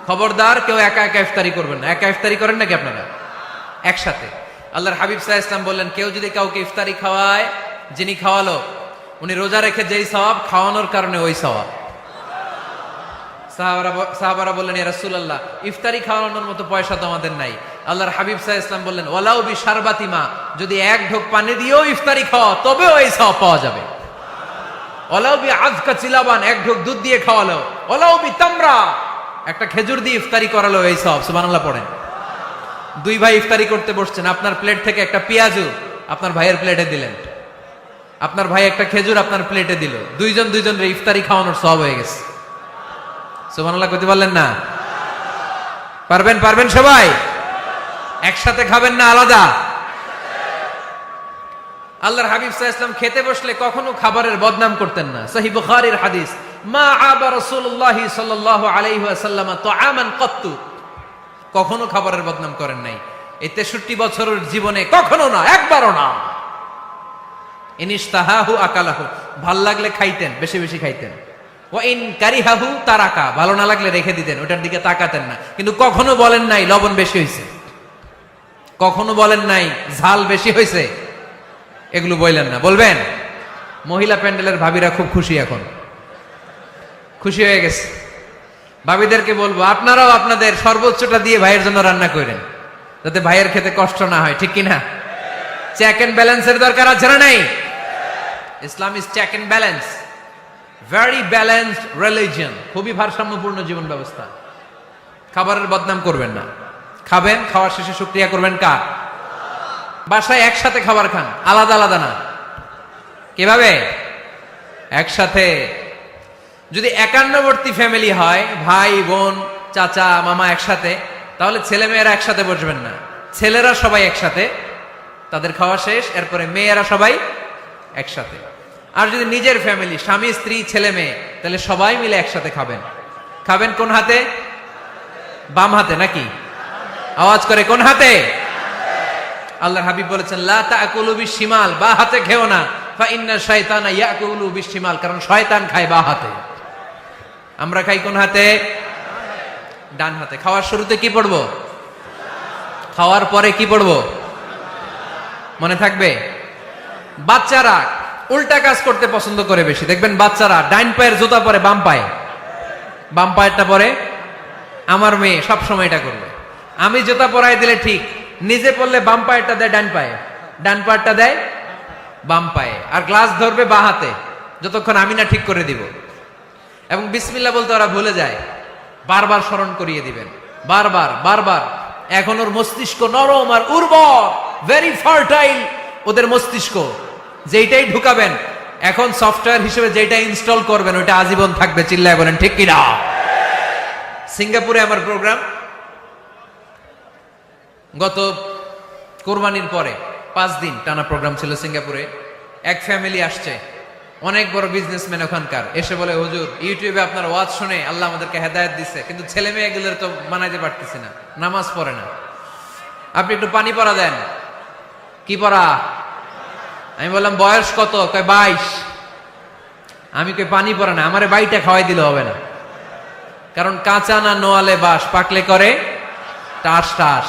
খবরদার কেউ একা একা ইফতারি করবেন না। একা ইফতারি করেন নাকি আপনারা? একসাথে। আল্লাহর হাবিব সাল্লাল্লাহু আলাইহি ওয়াসাল্লাম বললেন, কেউ যদি কাউকে ইফতারি খাওয়ায়, যিনি খাওয়ালো উনি রোজা রেখে যেই সওয়াব, খাওয়ানোর কারণে ওই সওয়াব। সাহাবারা বললেন, ইয়া রাসূলুল্লাহ, ইফতারি খাওয়ানোর মতো পয়সা তো আমাদের নাই। আল্লাহর হাবিব সাল্লাল্লাহু আলাইহি ওয়াসাল্লাম বললেন, ওয়ালাউ বিশারবাতি মা, যদি এক ঢোক পানি দিয়েও ইফতারি খাওয়া তবেও এই সওয়াব পাওয়া যাবে। ওয়ালাউ বিআযকা চিলাবান, এক ঢোক দুধ দিয়ে খাওয়ালো। ওয়ালাউ বিতামরা, একটা খেজুর দিয়ে ইফতারি করালো, এই সওয়াব। সুবহানাল্লাহ পড়েন। দুই ভাই ইফতারি করতে বসছেন, আপনার প্লেট থেকে একটা পেঁয়াজু আপনার ভাইয়ের প্লেটে দিলেন, আপনার ভাই একটা খেজুর আপনার প্লেটে দিল, দুইজনের ইফতারি খাওয়ানোর সওয়াব হয়ে গেছে। সুবহানাল্লাহ কইতে পারলেন না? পারবেন সবাই? একসাথে খাবেন না আলাদা? আল্লাহর হাবিব সাল্লাল্লাহু আলাইহি ওয়াসাল্লাম খেতে বসলে কখনো খাবারের বদনাম করতেন না। সহিহ বুখারীর হাদিস, মা আবা রাসূলুল্লাহ সাল্লাল্লাহু আলাইহি ওয়াসাল্লাম তুআমান কাত্তু, কখনো খাবারের বদনাম করেন নাই। এই 63 বছরের জীবনে কখনো না, একবারও না। ইনিশতাহাহু আকালাহু, ভাল লাগলে খাইতেন, বেশি বেশি খাইতেন। ওয়া ইন কারিহাহু তারাকা, ভালো না লাগলে রেখে দিতেন, ওটার দিকে তাকাতেন না। কিন্তু কখনো বলেন নাই লবণ বেশি হয়েছে, কখনো বলেন নাই ঝাল বেশি হয়েছে, এগুলো বললেন না। বলবেন? মহিলা প্যান্ডেলের ভাবিরা খুব খুশি, এখন খুশি হয়ে গেছে। ভাবিদেরকে বলবো, আপনারাও আপনাদের সর্বোচ্চটা দিয়ে ভাইয়ের জন্য রান্না করেন, যাতে ভাইয়ের খেতে কষ্ট না হয়, ঠিক কিনা? চেক এন্ড ব্যালেন্সের দরকার আছে না নাই? Islam is check and balance, very balanced religion, খুবই ভারসাম্যপূর্ণ জীবন ব্যবস্থা। খাবারের বদনাম করবেন না, খাবেন, খাওয়ার শেষে শুকরিয়া করবেন কার? বাসায় একসাথে খাবার খান, আলাদা আলাদা না। কিভাবে? একসাথে। যদি একান্নবর্তী ফ্যামিলি হয়, ভাই বোন চাচা মামা একসাথে, তাহলে ছেলে মেয়েরা একসাথে বসবেন না। ছেলেরা সবাই একসাথে, তাদের খাওয়া শেষ, এরপরে মেয়েরা সবাই একসাথে। আর যদি নিজের ফ্যামিলি, স্বামী স্ত্রী ছেলে মেয়ে, তাহলে সবাই মিলে একসাথে খাবেন। খাবেন কোন হাতে? বাম হাতে নাকি? আওয়াজ করে কোন হাতে? আল্লাহর হাবিব বলেছেন, লা তাকুলু বিশিমাল, বা হাতে খেও না, ফা ইন্না শাইতানা ইয়াকুলু বিশিমাল, কারণ শয়তান খায় বা হাতে। আমরা খাই কোন হাতে? ডান হাতে। খাওয়ার শুরুতে কি পড়বো? খাওয়ার পরে কি পড়বো? মনে থাকবে? বাচ্চারা উল্টা কাজ করতে পছন্দ করে বেশি। দেখবেন বাচ্চারা ডাইন পায়ের জুতা পরে বাম পায়ে, বাম পায়েরটা পরে। আমার মেয়ে সব সময় এটা করবে। আমি জুতা পরাই দিলে ঠিক, নিজে পড়লে বাম পায়েরটা দেয় ডান পায়ে, ডান পায়েরটা দেয় বাম পায়ে, আর গ্লাস ধরবে বা হাতে, যতক্ষণ আমি না ঠিক করে দিব। এবং বিসমিল্লাহ বলতে ওরা ভুলে যায়, বারবার স্মরণ করিয়ে দিবেন, বারবার বারবার। এখন ওর মস্তিষ্ক নরম আর উর্বর, ভেরি ফার্টাইল ওদের মস্তিষ্ক। যেইটাই ঢুকাবেন, এখন সফটওয়্যার হিসেবে যেটা ইনস্টল করবেন ওইটা আজীবন থাকবে। চিল্লায় বলেন ঠিক কিনা? সিঙ্গাপুরে আমার প্রোগ্রাম, গত কোরবানির পরে 5 দিন টানা প্রোগ্রাম ছিল সিঙ্গাপুরে। এক ফ্যামিলি আসছে, অনেক বড় বিজনেসম্যান ওখানকার, এসে বলে, হুজুর ইউটিউবে আপনার ওয়াজ শুনে আল্লাহ আমাদেরকে হেদায়েত দিচ্ছে, কিন্তু ছেলে মেয়েগুলোর তো মানাইতে পারতেছি না, নামাজ পড়ে না, আপনি একটু পানি পড়া দেন। কি পড়া? আমি বললাম বয়স কত? কয় 22। আমি কই পানি পড়া না, আমারে বাইটা খাওয়াই দিলে হবে না, কারণ কাঁচা না নোয়ালে বাস, পাকলে করে টাস টাস।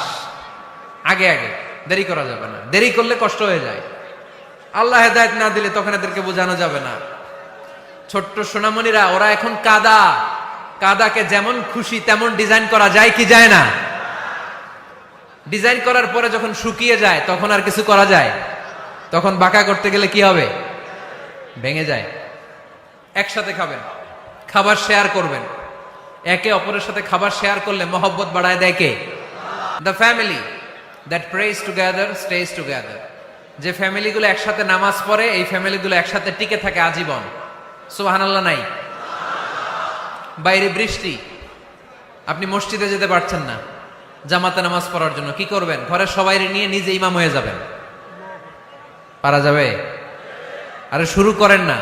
আগে আগে দেরি করা যাবে না, দেরি করলে কষ্ট হয়ে যায়। আল্লাহ হেদায়েত না দিলে তখন এদেরকে বোঝানো যাবে না। ছোট্ট সোনামণিরা, ওরা এখন কাদা, কাদাকে যেমন খুশি তেমন ডিজাইন করা যায় কি যায় না? ডিজাইন করার পরে যখন শুকিয়ে যায় তখন আর কিছু করা যায়? তখন বাঁকা করতে গেলে কি হবে? ভেঙে যায়। একসাথে খাবেন, খাবার শেয়ার করবেন। একে অপরের সাথে খাবার শেয়ার করলে মহব্বত বাড়ায় দেয় কে? The family that prays together stays together. যে ফ্যামিলিগুলো একসাথে নামাজ পড়ে, এই ফ্যামিলিগুলো একসাথে টিকে থাকে আজীবন। সুবহানাল্লাহ নাই? বাইরে বৃষ্টি, আপনি মসজিদে যেতে পারছেন না জামাতে নামাজ পড়ার জন্য, কি করবেন? ঘরের সবাই নিয়ে নিজে ইমাম হয়ে যাবেন। পারা যাবে? আরে শুরু করেন না,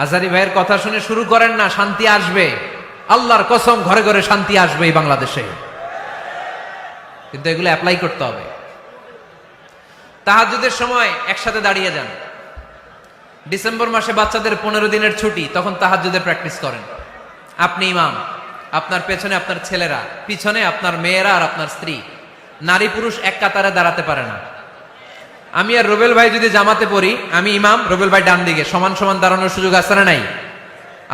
আজারি ভাইয়ের কথা শুনে শুরু করেন না, শান্তি আসবে। আল্লাহর কসম, ঘরে ঘরে শান্তি আসবে এই বাংলাদেশে, কিন্তু এগুলো অ্যাপ্লাই করতে হবে। তাহাজ্জুদের সময় একসাথে দাঁড়িয়ে যান। ডিসেম্বর মাসে বাচ্চাদের 15 দিনের ছুটি, তখন তাহাজ্জুদের প্র্যাকটিস করেন। আপনি ইমাম, আপনার পেছনে আপনার ছেলেরা, পিছনে আপনার মেয়েরা আর আপনার স্ত্রী। নারী পুরুষ এক কাতারে দাঁড়াতে পারে না। আমি আর রুবেল ভাই যদি জামাতে পড়ি, আমি ইমাম, রুবেল ভাই ডান দিকে, সমান সমান দাঁড়ানোর সুযোগ আছে না নাই?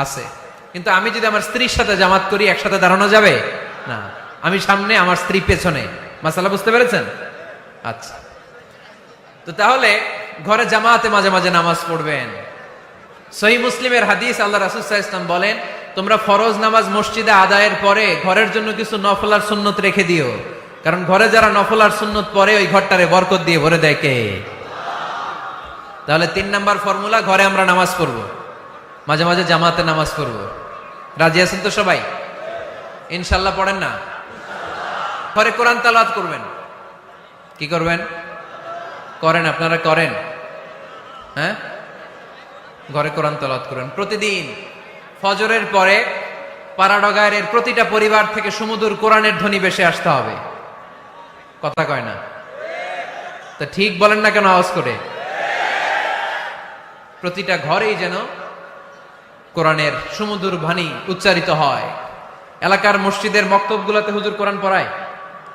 আছে। কিন্তু আমি যদি আমার স্ত্রীর সাথে জামাত করি, একসাথে দাঁড়ানো যাবে না। আমি সামনে, আমার স্ত্রী পেছনে। মাসালা বুঝতে পেরেছেন? আচ্ছা, তো তাহলে ঘরে জামাতে মাঝে মাঝে নামাজ পড়বেন। সহিহ মুসলিমের হাদিস, আল্লাহ রাসূল সাল্লাল্লাহু আলাইহি ওয়াসাল্লাম বলেন, তোমরা ফরজ নামাজ মসজিদে আদায়ের পরে ঘরের জন্য কিছু নফল আর সুন্নত রেখে দিও, কারণ ঘরে যারা নফল আর সুন্নত পড়ে ওই ঘরটারে বরকত দিয়ে ভরে দেয় কে? তাহলে 3 নাম্বার ফর্মুলা, ঘরে আমরা নামাজ পড়ব, মাঝে মাঝে জামাতে নামাজ পড়ব। রাজি আছেন তো সবাই? ইনশাআল্লাহ পড়েন না? ঘরে কোরআন তেলাওয়াত করবেন। কি করবেন? করেন, আপনারা করেন? হ্যাঁ, ঘরে কোরআন তেলাওয়াত করেন প্রতিদিন। ফজরের পরে পাড়াডগায়ের প্রতিটা পরিবার থেকে সুমধুর কোরআনের ধ্বনি ভেসে আসতে হবে। কথা কয় না? তা ঠিক বলেন না কেন আওয়াজ করে? প্রতিটা ঘরেই যেন কোরআনের সুমধুর বাণী উচ্চারিত হয়। এলাকার মসজিদের মক্তবগুলোতে হুজুর কোরআন পড়ায়,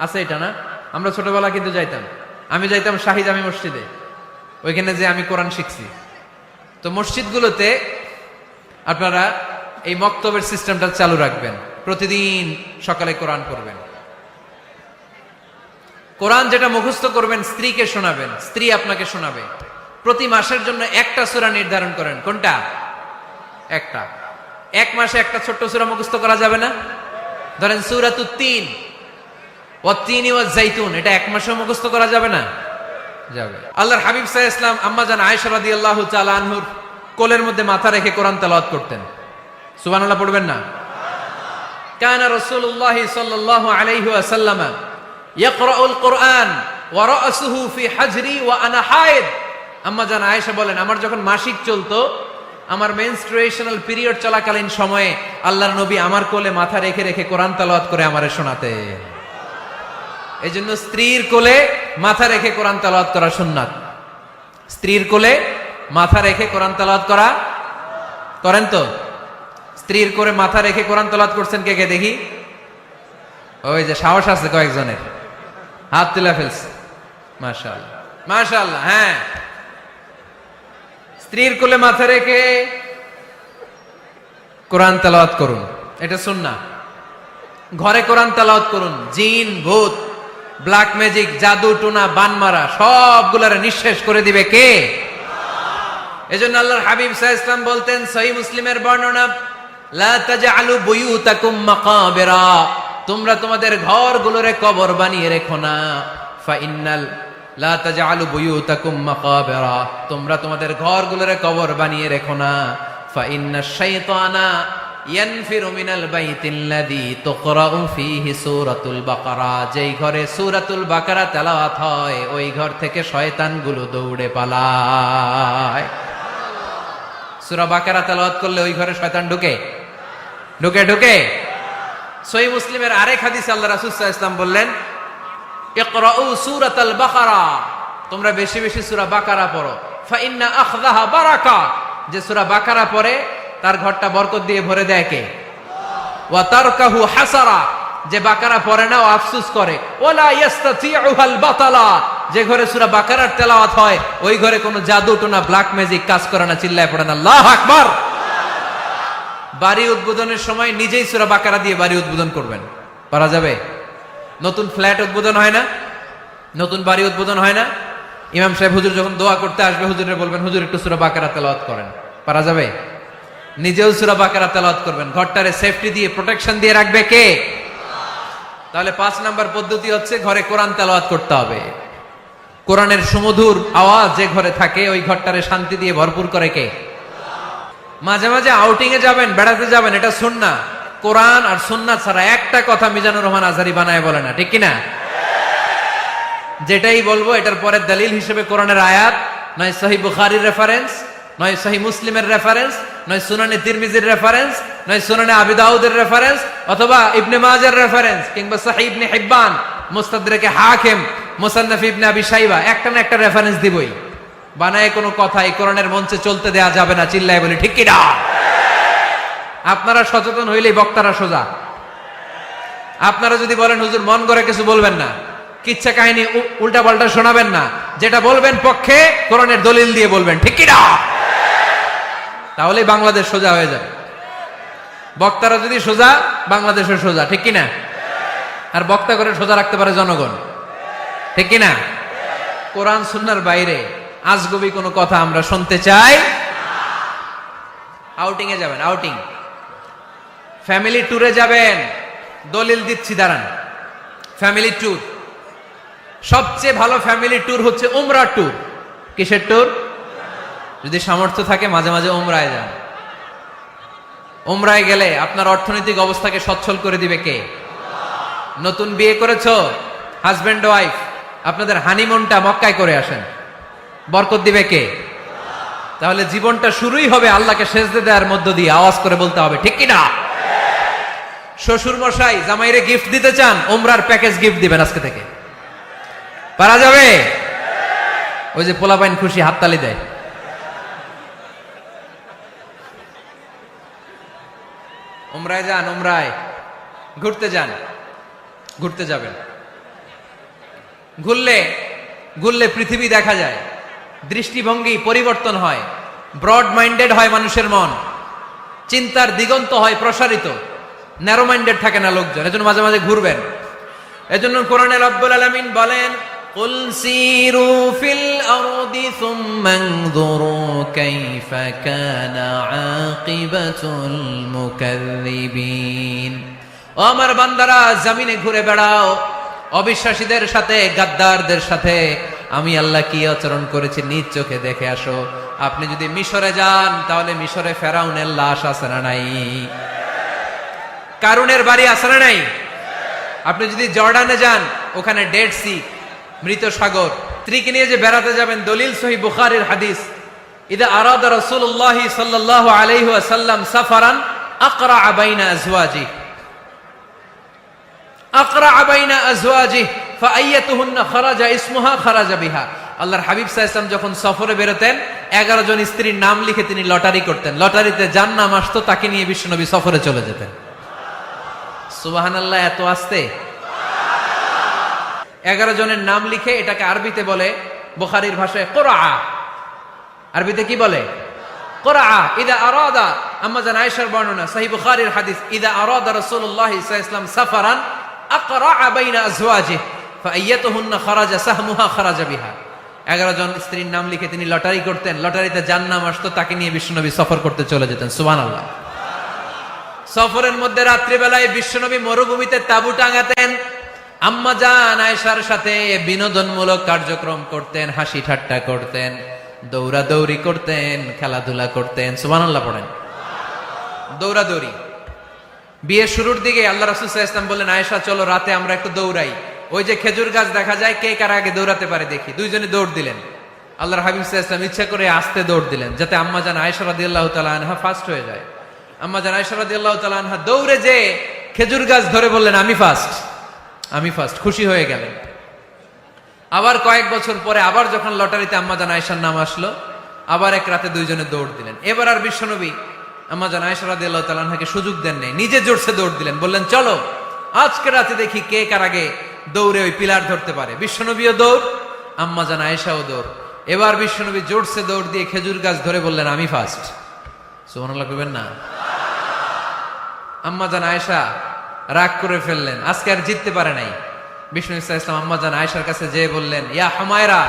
আছে এটা না? আমরা ছোটবেলা কিন্তু যাইতাম, আমি যাইতাম শাহী জামি মসজিদে, ওইখানে যে আমি কোরআন শিখছি। তো মসজিদগুলোতে আপনারা এই মক্তবের সিস্টেমটা চালু রাখবেন, প্রতিদিন সকালে কোরআন পড়বেন। কোরআন যেটা মুখস্থ করবেন স্ত্রীকে শোনাবেন, স্ত্রী আপনাকে শোনাবে। প্রতি মাসের জন্য একটা সূরা নির্ধারণ করেন। কোনটা? একটা। এক মাসে একটা ছোট্ট সূরা মুখস্থ করা যাবে না? ধরেন সূরাতুত তিন, ওয়াত-তিনি ওয়াজ-জাইতুন, এটা এক মাসে মুখস্থ করা যাবে না? যাবে। আল্লাহর হাবিব সাল্লাল্লাহু আলাইহি ওয়াসাল্লাম আম্মা জান আয়েশা রাদিয়াল্লাহু তাআলা আনহুর কোলের মধ্যে মাথা রেখে কোরআন তেলাওয়াত করতেন। সুবহানাল্লাহ পড়বেন না? কানা রাসূলুল্লাহ সাল্লাল্লাহু আলাইহি ওয়াসাল্লাম ইয়াকরাউল কুরআন ওয়া রাসুহু ফি হাজরি ওয়া আনা হায়েদ। আম্মা জান আয়েশা বলেন, আমার যখন মাসিক চলতো, আমার মেনস্ট্রুয়েশনাল পিরিয়ড চলাকালীন সময়ে আল্লাহর নবী আমার কোলে মাথা রেখে রেখে কোরআন তেলাওয়াত করে আমারে শোনাতেন। এই জন্য স্ত্রীর কোলে মাথা রেখে কোরআন তেলাওয়াত করা সুন্নাত। স্ত্রীর কোলে মাথা রেখে কোরআন তেলাওয়াত করা করেন তো? স্ত্রীর কোলে মাথা রেখে কোরআন তেলাওয়াত করছেন কে কে দেখি? ওই যে সাহস আছে কয়েকজনের, হাত তুলে ফেলছে। মাশাআল্লাহ, মাশাআল্লাহ। হ্যাঁ, স্ত্রীর কোলে মাথা রেখে কোরআন তেলাওয়াত করুন, এটা সুন্নাহ। ঘরে কোরআন তেলাওয়াত করুন। জিন, ভূত, ব্ল্যাক ম্যাজিক, জাদু টুনা, বানমারা সবগুলারে নিঃশেষ করে দিবে কে? এজন্য আল্লাহর হাবিব সাল্লাল্লাহু আলাইহি ওয়াসাল্লাম বলতেন, সহিহ মুসলিমের বর্ণনা, লা তাজআলু বুয়ুতাকুম মাকাবিরা, তোমরা তোমাদের ঘরগুলোরে কবর বানিয়ে রেখো না। ফা ইন্নাল লা তাজআলু বুয়ুতাকুম মাকাবিরা, তোমরা তোমাদের ঘরগুলোরে কবর বানিয়ে রেখো না। ফা ইন্নাশ শাইতানা ইয়ানফিরু মিনাল বাইতিল্লাযী তুকরাউ ফীহি সূরাতুল বাকারা, যেই ঘরে সূরাতুল বাকারা তেলাওয়াত হয় ওই ঘর থেকে শয়তানগুলো দৌড়ে পালায়। সূরা বাকারা তেলাওয়াত করলে ওই ঘরে শয়তান ঢুকে ঢুকে ঢুকে। সহিহ মুসলিমের আরেক হাদিসে আল্লাহ রাসূল সাল্লাল্লাহু আলাইহি ওয়াসাল্লাম বললেন, ইকরাউ সূরাতাল বাকারা, তোমরা বেশি বেশি সূরা বাকারা পড়ো। ফা ইন্না আখযাহা বারাকা, যে সূরা বাকারা পড়ে তার ঘরটা বরকত দিয়ে ভরে দেয় কে? ওয়া তারকাহু হাসারা, যে বাকারা পড়ে না ও আফসোস করে। ওয়ালা ইস্তাতিউহাল বাতালা, যে ঘরে সূরা বাকারার তেলাওয়াত হয় ওই ঘরে কোনো জাদু টোনা, ব্ল্যাক ম্যাজিক কাজ করে না। চিল্লায় পড়েন আল্লাহু আকবার। বাড়ি উদ্বোধনের সময় নিজেই সূরা বাকারা দিয়ে বাড়ি উদ্বোধন করবেন, পারা যাবে? নতুন ফ্ল্যাট উদ্বোধন হয় না, নতুন বাড়ি উদ্বোধন হয় না, ইমাম সাহেব হুজুর যখন দোয়া করতে আসবে হুজুরে বলবেন, হুজুর একটু সূরা বাকারা তেলাওয়াত করেন, পারা যাবে? নিজেও সূরা বাকারা তেলাওয়াত করবেন। ঘরটারে সেফটি দিয়ে, প্রোটেকশন দিয়ে রাখবে কে? তাহলে 5 নাম্বার পদ্ধতি হচ্ছে ঘরে কোরআন তেলাওয়াত করতে হবে। কোরআনের সুমধুর আওয়াজ যে ঘরে থাকে ওই ঘরটারে শান্তি দিয়ে ভরপুর করে কে? মাঝে মাঝে আউটিং এ যাবেন, বেড়াতে যাবেন, এটা সুন্নাহ। কোরআন আর সুন্নাহ ছাড়া একটা কথা মিজানুর রহমান আজহারী বানায় বলে না, ঠিক কিনা? যেটাই বলবো এটার পরে দলিল হিসেবে কোরআনের আয়াত, নয় সহিহ বুখারীর রেফারেন্স, নয় সহিহ মুসলিমের রেফারেন্স, নয় সুনানে তিরমিজির রেফারেন্স, নয় সুনানে আবি দাউদের রেফারেন্স, অথবা ইবনে মাজার রেফারেন্স, কিংবা সহিহ ইবনে হিব্বান, মুস্তাদরাকে হাকিম, মুসান্নাফ ইবনে আবি শাইবা, একটা না একটা রেফারেন্স দিবই। বানায় কোনো কথা এই কোরআনের মঞ্চে চলতে দেয়া যাবে না। চিল্লায় বলি ঠিক কি না? আপনারা সচেতন হইলেই বক্তারা সোজা। আপনারা যদি বলেন হুজুর মন করে কিছু বলবেন না, কিচ্ছা কাহিনী উল্টা পাল্টা শোনাবেন না, যেটা বলবেন পক্ষে কোরআনের দলিল দিয়ে বলবেন, ঠিক কি না? তাহলেই বাংলাদেশ সোজা হয়ে যাবে। বক্তারা যদি সোজা, বাংলাদেশের সোজা, ঠিক কি না? আর বক্তা করে সোজা রাখতে পারে জনগণ, ঠিক কি না? কোরআন সুন্নাহর বাইরে আজগবি কোনো কথা আমরা শুনতে চাই। আউটিং এ যাবেন, আউটিং, ফ্যামিলি ট্যুরে যাবেন, দলিল দিচ্ছি দাঁড়ান। ফ্যামিলি ট্যুর, সবচেয়ে ভালো ফ্যামিলি ট্যুর হচ্ছে উমরা ট্যুর। কিসের ট্যুর? যদি সামর্থ্য থাকে মাঝে মাঝে উমরায় যান। উমরায় গেলে আপনার অর্থনৈতিক অবস্থাকে সচ্ছল করে দিবে কে? নতুন বিয়ে করেছো, হাজবেন্ড ওয়াইফ, আপনাদের হানিমুনটা মক্কায় করে আসেন, বরকত দিবে কে? তাহলে জীবনটা শুরুই হবে আল্লাহকে সেজদা দেওয়ার মধ্য দিয়ে। আওয়াজ করে বলতে হবে, ঠিক কি না? শ্বশুর মশাই জামাইরে গিফট দিতে চান, উমরার প্যাকেজ গিফট দিবেন আজকে থেকে। পারা যাবে? ওই যে পোলাপাইন খুশি হাততালি দেয়। উমরায় যান, উমরায় ঘুরতে যান, ঘুরতে যাবেন। ঘুরলে ঘুরলে পৃথিবী দেখা যায়, দৃষ্টিভঙ্গি পরিবর্তন হয়, ব্রড মাইন্ডেড হয় মানুষের মন, চিন্তার দিগন্ত হয় প্রসারিত, ন্যারো মাইন্ডেড থাকে না লোকজন। এজন্য মাঝে মাঝে ঘুরবেন। এজন্য কোরআনে রব্বুল আলামিন বলেন, কুল সিরু ফিল আরদি সুম্মা আনযুরু কাইফা কানা আকিবাতুল মুকাজ্জিবিন। ও আমার বান্দারা, জমিনে ঘুরে বেড়াও, অবিশ্বাসীদের সাথে, গাদ্দারদের সাথে আমি আল্লাহ কি আচরণ করেছি নিজ চোখে দেখে আসো। আপনি যদি মিশরে যান, তাহলে মিশরে ফেরাউনের লাশ আছে না নাই? কারুনের বাড়ি আছে না নাই? আপনি যদি জর্ডানে যান, ওখানে ডেড সি, মৃত সাগর। স্ত্রীকে নিয়ে যে বেড়াতে যাবেন, দলিল সহিহ বুখারীর হাদিস, ইদা আরাদা রাসূলুল্লাহ সাল্লাল্লাহু আলাইহি ওয়াসাল্লাম সাফারান আকরা বাইনা আজওয়াজিহি, আকরা বাইনা আজওয়াজিহি ফাআইয়াতুহুন্না খারাজা ইসমুহা খারাজা বিহা। আল্লাহর হাবিব সাল্লাল্লাহু আলাইহি ওয়াসাল্লাম যখন সফরে বেরোতেন, 11 জন স্ত্রীর নাম লিখে তিনি লটারি করতেন। লটারিতে যার নাম আসতো তাকে নিয়ে বিশ্বনবী সফরে চলে যেতেন। সুবহানাল্লাহ, এত আস্তে। 11 জনের নাম লিখে, এটাকে আরবিতে বলে, বুখারীর ভাষায় কুরআ। আরবিতে কি বলে? কুরআ। ইদা আরাদা, আম্মা জান আয়েশার বর্ণনা, সহিহ বুখারীর হাদিস, ইদা আরাদা রাসূলুল্লাহ সাল্লাল্লাহু আলাইহি ওয়াসাল্লাম সাফারান আকরা বাইনা আজওয়াজিহি ফাআইয়াতুহুন্না খারাজা সাহমুহা খারাজা বিহা। 11 জন স্ত্রীর নাম লিখে তিনি লটারি করতেন। লটারিতে যার নাম আসতো তাকে নিয়ে বিশ্বনবী সফর করতে চলে যেতেন। সুবহানাল্লাহ। সফরের মধ্যে রাত্রিবেলায় বিশ্বনবী মরুভূমিতে তাঁবু টাঙাতেন। আম্মা জান আয়েশার সাথে বিনোদনমূলক কার্যক্রম করতেন, হাসি ঠাট্টা করতেন, দৌড়াদৌড়ি করতেন, খেলাধুলা করতেন। সুবহানাল্লাহ পড়েন। দৌড়াদৌড়ি। বিয়ের শুরুর দিকে আল্লাহ রাসূল সাল্লাল্লাহু আলাইহি ওয়াসাল্লাম বললেন, আয়েশা চলো রাতে আমরা একটু দৌড়াই, ওই যে খেজুর গাছ দেখা যায়, কে কার আগে দৌড়াতে পারে দেখি। দুইজনে দৌড় দিলেন। আল্লাহর হাবিব সাল্লাল্লাহু আলাইহি ওয়াসাল্লাম ইচ্ছা করে আস্তে দৌড় দিলেন, যাতে আম্মা জান আয়েশা রাদিয়াল্লাহু তাআলা আনহা ফার্স্ট হয়ে যায়। আম্মা জান আয়েশা রাদিয়াল্লাহু তাআলা আনহা দৌড়ে যে খেজুর গাছ ধরে বললেন, আমি ফার্স্ট, আমি ফার্স্ট, খুশি হয়ে গেলেন। আবার কয়েক বছর পরে আবার যখন লটারিতে আম্মা জান আয়েশার নাম আসলো, আবার এক রাতে দুইজনে দৌড় দিলেন। এবার আর বিশ্বনবী আম্মা জান আয়েশা রাদিয়াল্লাহু তাআলা আনহাকে সুযোগ দেন নাই, নিজে জোরসে দৌড় দিলেন। বললেন, চলো আজকে রাতে দেখি কে কার আগে দৌড়ে ওই পিলার ধরতে পারে। বিশ্বনবীও দৌড়, আম্মা জান আয়েশাও দৌড়। এবার বিশ্বনবী জোরসে দৌড় দিয়ে খেজুর গাছ ধরে বললেন, আমি ফার্স্ট। সুবহানাল্লাহ কইবেন না? আম্মা জান আয়েশা রাগ করে ফেললেন, আজকে আর জিততে পারে নাই। বিষ্ণু ইসলাম আম্মা জান আয়েশার কাছে যেয়ে বললেন, ইয়া হুমায়রা,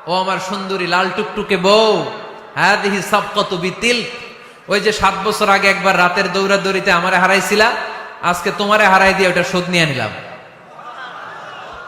ও আমার সুন্দরী লাল টুকটুকে বউ, হাদিহি সাবকাতু বিতিল, ওই যে 7 বছর আগে একবার রাতের দৌড়াদৌড়িতে আমারে হারাইছিলা, আজকে তোমারে হারাই দিয়ে ওটা শোধ নিয়ে নিলাম।